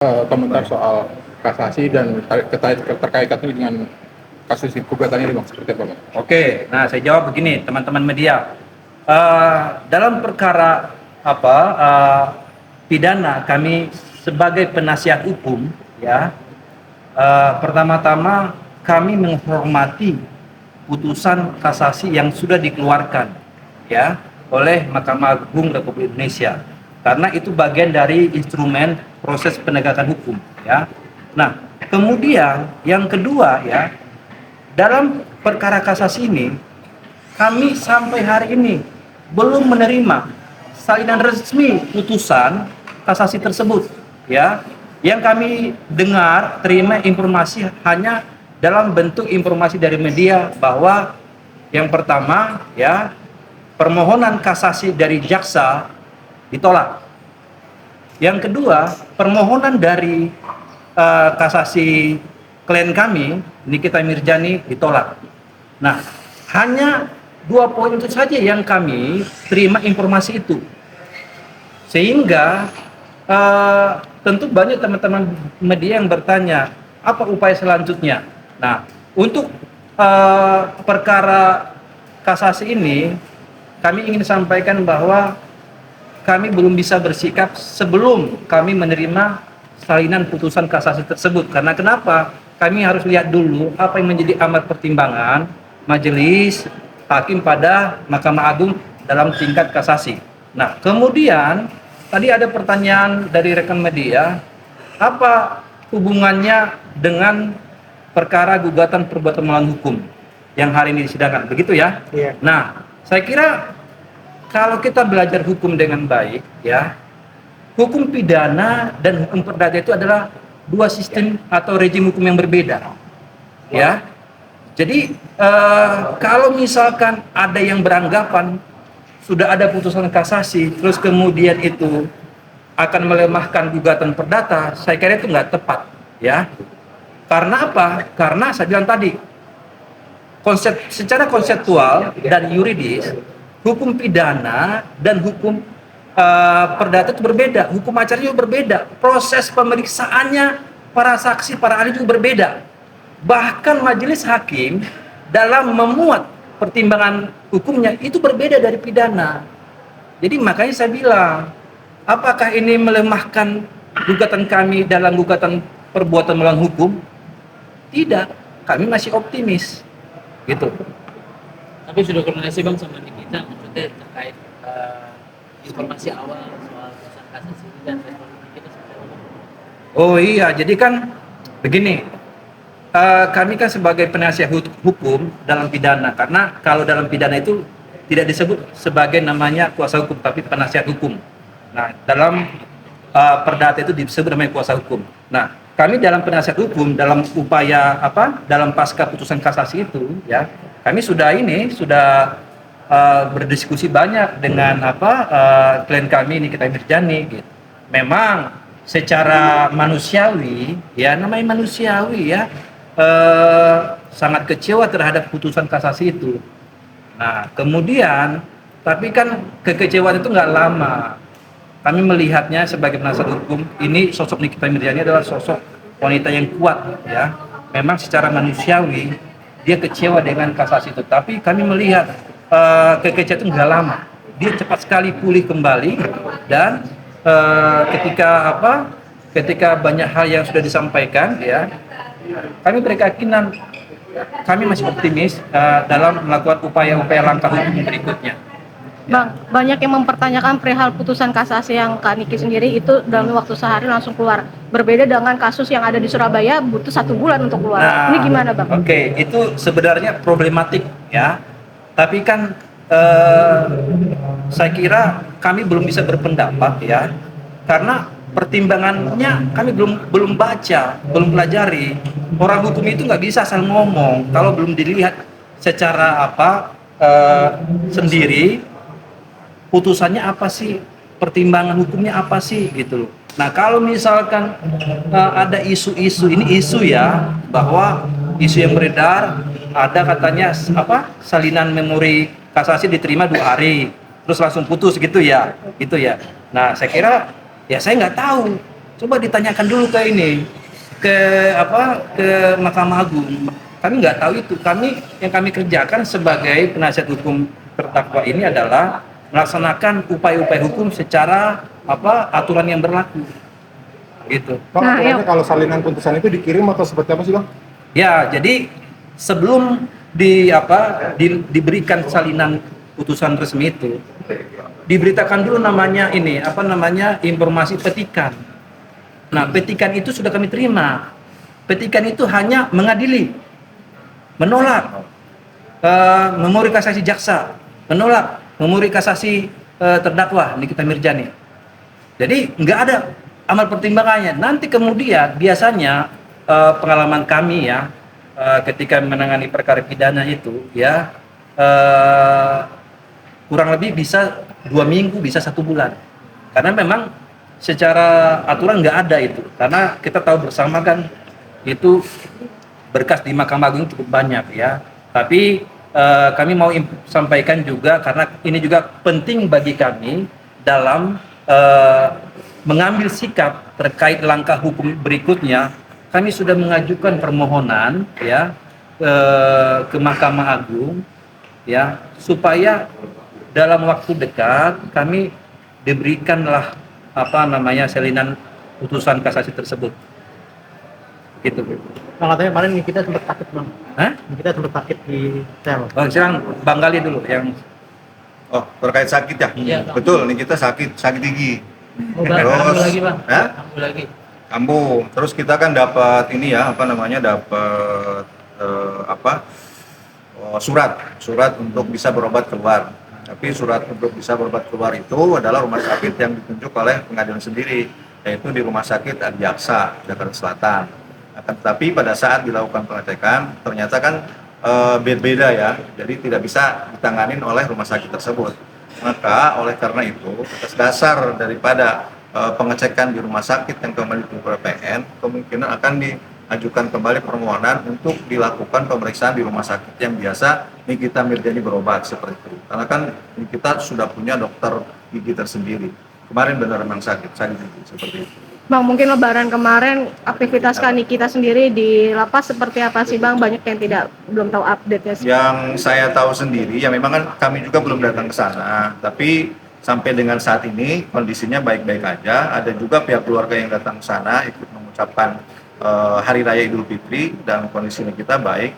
Komentar soal kasasi dan terkait dengan kasus gugatan ini, Bang, seperti apa, Bang? Oke, nah saya jawab begini, teman-teman media. Dalam perkara pidana, kami sebagai penasihat hukum, ya, pertama-tama kami menghormati putusan kasasi yang sudah dikeluarkan, ya, oleh Mahkamah Agung Republik Indonesia, karena itu bagian dari instrumen proses penegakan hukum, ya. Nah, kemudian yang kedua, ya, dalam perkara kasasi ini kami sampai hari ini belum menerima salinan resmi putusan kasasi tersebut, ya. Yang kami dengar, terima informasi hanya dalam bentuk informasi dari media bahwa yang pertama, ya, permohonan kasasi dari jaksa ditolak. Yang kedua, permohonan dari kasasi klien kami, Nikita Mirjani, ditolak. Nah, hanya 2 poin itu saja yang kami terima informasi itu. Sehingga tentu banyak teman-teman media yang bertanya, apa upaya selanjutnya? Nah, untuk perkara kasasi ini, kami ingin sampaikan bahwa kami belum bisa bersikap sebelum kami menerima salinan putusan kasasi tersebut. Karena kenapa? Kami harus lihat dulu apa yang menjadi amar pertimbangan majelis hakim pada Mahkamah Agung dalam tingkat kasasi. Nah, kemudian tadi ada pertanyaan dari rekan media, apa hubungannya dengan perkara gugatan perbuatan melawan hukum yang hari ini disidangkan, begitu ya? Iya. Nah, saya kira kalau kita belajar hukum dengan baik, ya, hukum pidana dan hukum perdata itu adalah 2 sistem atau rejim hukum yang berbeda, ya. Jadi kalau misalkan ada yang beranggapan sudah ada putusan kasasi, terus kemudian itu akan melemahkan gugatan perdata, saya kira itu nggak tepat, ya. Karena apa? Karena saya bilang tadi, secara konseptual dan yuridis, hukum pidana dan hukum perdata itu berbeda, hukum acara juga berbeda, proses pemeriksaannya para saksi, para ahli juga berbeda. Bahkan majelis hakim dalam memuat pertimbangan hukumnya itu berbeda dari pidana. Jadi makanya saya bilang, apakah ini melemahkan gugatan kami dalam gugatan perbuatan melawan hukum? Tidak, kami masih optimis, gitu. Tapi sudah koordinasi, Bang, sama Nikita maksudnya terkait informasi awal soal putusan kasasi dan respon Nikita seperti apa? Oh iya, jadi kan begini, kami kan sebagai penasihat hukum dalam pidana, karena kalau dalam pidana itu tidak disebut sebagai namanya kuasa hukum, tapi penasihat hukum. Nah, dalam perdata itu disebut namanya kuasa hukum. Nah, kami dalam penasihat hukum, dalam upaya dalam pasca putusan kasasi itu, ya, kami sudah berdiskusi banyak dengan klien kami Nikita Mirjani, gitu. Memang secara manusiawi, ya, namanya manusiawi, ya, sangat kecewa terhadap putusan kasasi itu. Nah, kemudian, tapi kan kekecewaan itu nggak lama. Kami melihatnya sebagai penasihat hukum, ini sosok Nikita Mirjani adalah sosok wanita yang kuat, ya. Memang secara manusiawi dia kecewa dengan kasasi itu, tapi kami melihat kekecewaan itu nggak lama. Dia cepat sekali pulih kembali dan ketika banyak hal yang sudah disampaikan, ya, kami berkeyakinan, kami masih optimis dalam melakukan upaya-upaya langkah hukum berikutnya. Bang, banyak yang mempertanyakan perihal putusan kasasi yang Kak Niki sendiri itu dalam waktu sehari langsung keluar. Berbeda dengan kasus yang ada di Surabaya butuh 1 bulan untuk keluar. Nah, ini gimana, Bang? Oke, itu sebenarnya problematik, ya. Tapi kan saya kira kami belum bisa berpendapat, ya, karena pertimbangannya kami belum baca, belum pelajari. Orang hukum itu nggak bisa asal ngomong kalau belum dilihat secara sendiri. Putusannya apa sih, pertimbangan hukumnya apa sih, gitu loh. Nah, kalau misalkan ada isu-isu, ini isu, ya, bahwa isu yang beredar ada katanya salinan memori kasasi diterima 2 hari terus langsung putus, gitu ya, gitu ya. Nah, saya kira, ya, saya nggak tahu Coba ditanyakan dulu ke Mahkamah Agung. Kami nggak tahu itu. Yang kami kerjakan sebagai penasihat hukum terdakwa ini adalah melaksanakan upaya-upaya hukum secara aturan yang berlaku. Gitu. Bang, Nah, aturannya yuk. kalau salinan putusan itu dikirim atau seperti apa sih bang? Ya, jadi sebelum diberikan salinan putusan resmi itu, diberitakan dulu informasi petikan. Nah, petikan itu sudah kami terima. Petikan itu hanya mengadili, menolak memori kasasi jaksa, menolak memori kasasi terdakwa Nikita Mirjani. Jadi nggak ada amal pertimbangannya. Nanti kemudian biasanya pengalaman kami ya ketika menangani perkara pidana itu ya kurang lebih bisa 2 minggu, bisa 1 bulan. Karena memang secara aturan nggak ada itu. Karena kita tahu bersama kan itu berkas di Mahkamah Agung cukup banyak ya. Tapi kami mau sampaikan juga karena ini juga penting bagi kami dalam mengambil sikap terkait langkah hukum berikutnya. Kami sudah mengajukan permohonan ya ke Mahkamah Agung ya supaya dalam waktu dekat kami diberikanlah salinan putusan kasasi tersebut. Gitu. Bang, katanya kemarin kita sempat sakit bang. Hah? Kita sempat sakit di sel. Oh, sekarang Bang Gali dulu yang Oh, terkait sakit ya? Iya, Bang. Betul, nih kita sakit gigi. Oh, Bang, Terus, kambuh lagi bang. Hah? Kambuh lagi. Kambuh. Terus kita kan dapat ini ya, dapat surat untuk bisa berobat keluar. Tapi surat untuk bisa berobat keluar itu adalah rumah sakit yang ditunjuk oleh pengadilan sendiri, yaitu di Rumah Sakit Adiaksa, Jakarta Selatan. Akan tetapi pada saat dilakukan pengecekan, ternyata kan berbeda ya, jadi tidak bisa ditanganin oleh rumah sakit tersebut. Maka oleh karena itu, atas dasar daripada pengecekan di rumah sakit yang kembali ke PN, kemungkinan akan diajukan kembali permohonan untuk dilakukan pemeriksaan di rumah sakit yang biasa Nikita Mirjani berobat seperti itu. Karena kan kita sudah punya dokter gigi tersendiri. Kemarin benar memang sakit gigi seperti itu. Bang, mungkin lebaran kemarin aktivitas Kak Nikita sendiri di lapas seperti apa sih Bang? Banyak yang belum tahu update-nya sih. Yang saya tahu sendiri, ya memang kan kami juga belum datang ke sana, tapi sampai dengan saat ini kondisinya baik-baik aja. Ada juga pihak keluarga yang datang ke sana ikut mengucapkan Hari Raya Idul Fitri dan kondisi kita baik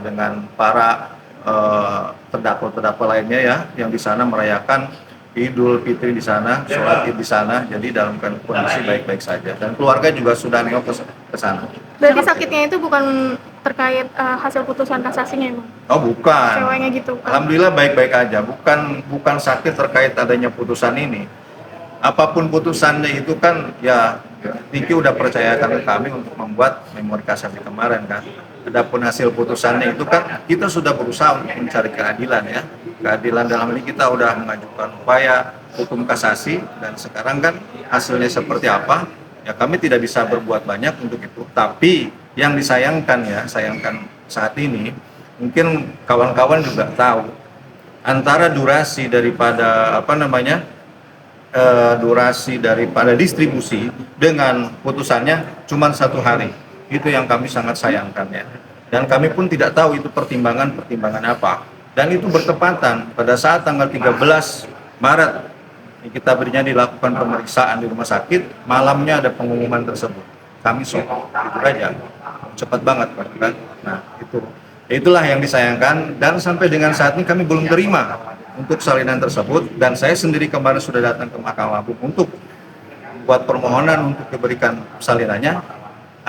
dengan para terdakwa-terdakwa lainnya ya yang di sana merayakan Idul Fitri di sana, sholat Id di sana, jadi dalam kondisi baik-baik saja. Dan keluarga juga sudah nengok ke sana. Berarti sakitnya itu bukan terkait hasil putusan kasasinya, Bang? Oh bukan. Ceweknya gitu. Alhamdulillah baik-baik aja. Bukan sakit terkait adanya putusan ini. Apapun putusannya itu kan ya Niki udah percayakan ke kami untuk membuat memori kasasi kemarin kan. Adapun hasil putusannya itu kan kita sudah berusaha untuk mencari keadilan ya. Keadilan dalam ini kita udah mengajukan upaya hukum kasasi dan sekarang kan hasilnya seperti apa ya kami tidak bisa berbuat banyak untuk itu. Tapi yang sayangkan saat ini mungkin kawan-kawan juga tahu antara durasi daripada distribusi dengan putusannya cuma 1 hari. Itu yang kami sangat sayangkan ya. Dan kami pun tidak tahu itu pertimbangan apa. Dan itu bertepatan pada saat tanggal 13 Maret kita berinya dilakukan pemeriksaan di rumah sakit, malamnya ada pengumuman tersebut. Kami shock, itu aja. Cepat banget kan. Nah, itulah yang disayangkan dan sampai dengan saat ini kami belum terima untuk salinan tersebut dan saya sendiri kemarin sudah datang ke Mahkamah Agung untuk buat permohonan untuk diberikan salinannya,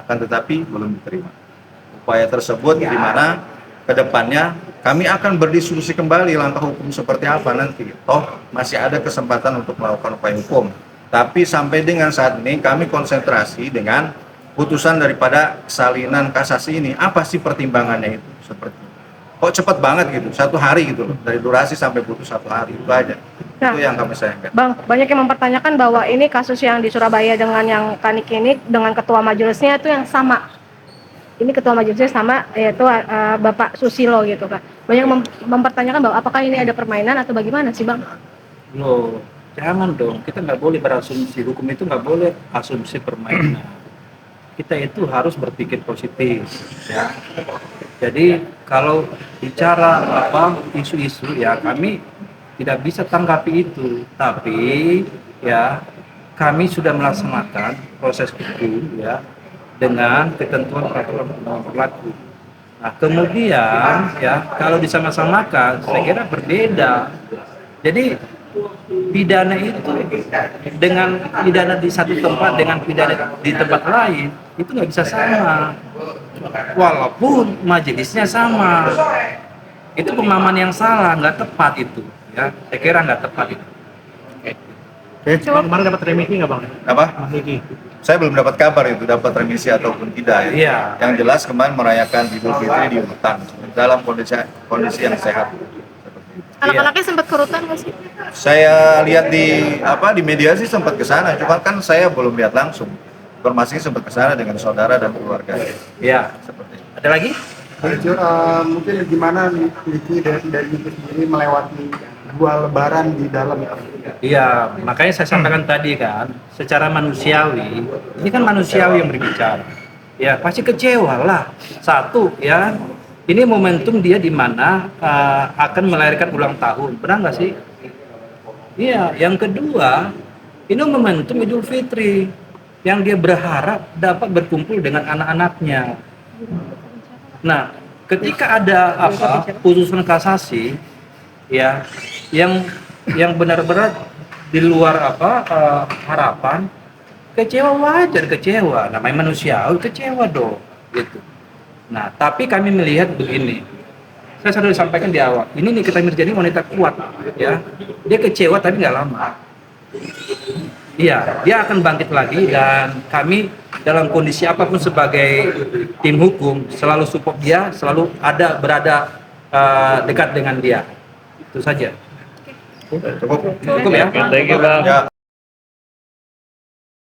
akan tetapi belum diterima. Upaya tersebut di mana ke depannya kami akan berdiskusi kembali langkah hukum seperti apa nanti. Toh masih ada kesempatan untuk melakukan upaya hukum. Tapi sampai dengan saat ini kami konsentrasi dengan putusan daripada salinan kasasi ini. Apa sih pertimbangannya itu? Seperti kok cepat banget gitu, 1 hari gitu loh. Dari durasi sampai putus 1 hari itu aja. Nah, itu yang kami sayangkan. Bang, banyak yang mempertanyakan bahwa ini kasus yang di Surabaya dengan yang Kanik ini dengan ketua majelisnya itu yang sama. Ini ketua majelisnya sama, yaitu Bapak Susilo gitu kan. Banyak mempertanyakan bahwa apakah ini ada permainan atau bagaimana sih Bang? Loh, Jangan dong, kita nggak boleh berasumsi. Hukum itu nggak boleh asumsi permainan. Kita itu harus berpikir positif, ya. Jadi kalau bicara isu-isu, ya kami tidak bisa tanggapi itu. Tapi ya kami sudah melaksanakan proses hukum, ya, dengan ketentuan peraturan perundang berlaku. Nah, kemudian ya kalau disama-samakan, saya kira berbeda. Jadi pidana itu dengan pidana di satu tempat dengan pidana di tempat lain itu nggak bisa sama, walaupun majelisnya sama. Itu pemahaman yang salah, nggak tepat itu. Ya, saya kira nggak tepat itu. Kemarin dapat remisi nggak bang? Apa? Remisi. Saya belum dapat kabar itu dapat remisi ataupun tidak ya. Iya. Yang jelas kemarin merayakan Idul Fitri di hutan dalam kondisi yang sehat. Anak-anaknya sempat kerutan nggak sih? Saya lihat di media sih sempat ke sana, cuma kan saya belum lihat langsung. Informasinya sempat ke sana dengan saudara dan keluarga. Ya, Seperti itu. ada lagi? Mungkin gimana Niki dari Niki sendiri melewati 2 lebaran di dalam Iya, makanya saya sampaikan tadi kan, secara manusiawi, ini kan manusiawi yang berbicara. Ya, pasti kecewa lah. Satu, ya, ini momentum dia di mana akan melahirkan ulang tahun, benar nggak sih? Iya, yang kedua, ini momentum Idul Fitri yang dia berharap dapat berkumpul dengan anak-anaknya. Nah, ketika ada putusan kasasi, ya, yang benar-benar di luar harapan, kecewa, wajar kecewa, namanya manusiawi, kecewa dong, gitu. Nah, tapi kami melihat begini, saya sudah sampaikan di awal, ini Nikita Mirzani wanita kuat, ya, dia kecewa tapi nggak lama. Iya, dia akan bangkit lagi, dan kami dalam kondisi apapun sebagai tim hukum selalu support dia, selalu berada dekat dengan dia. Itu saja. Cukup. Cukup ya. Ya.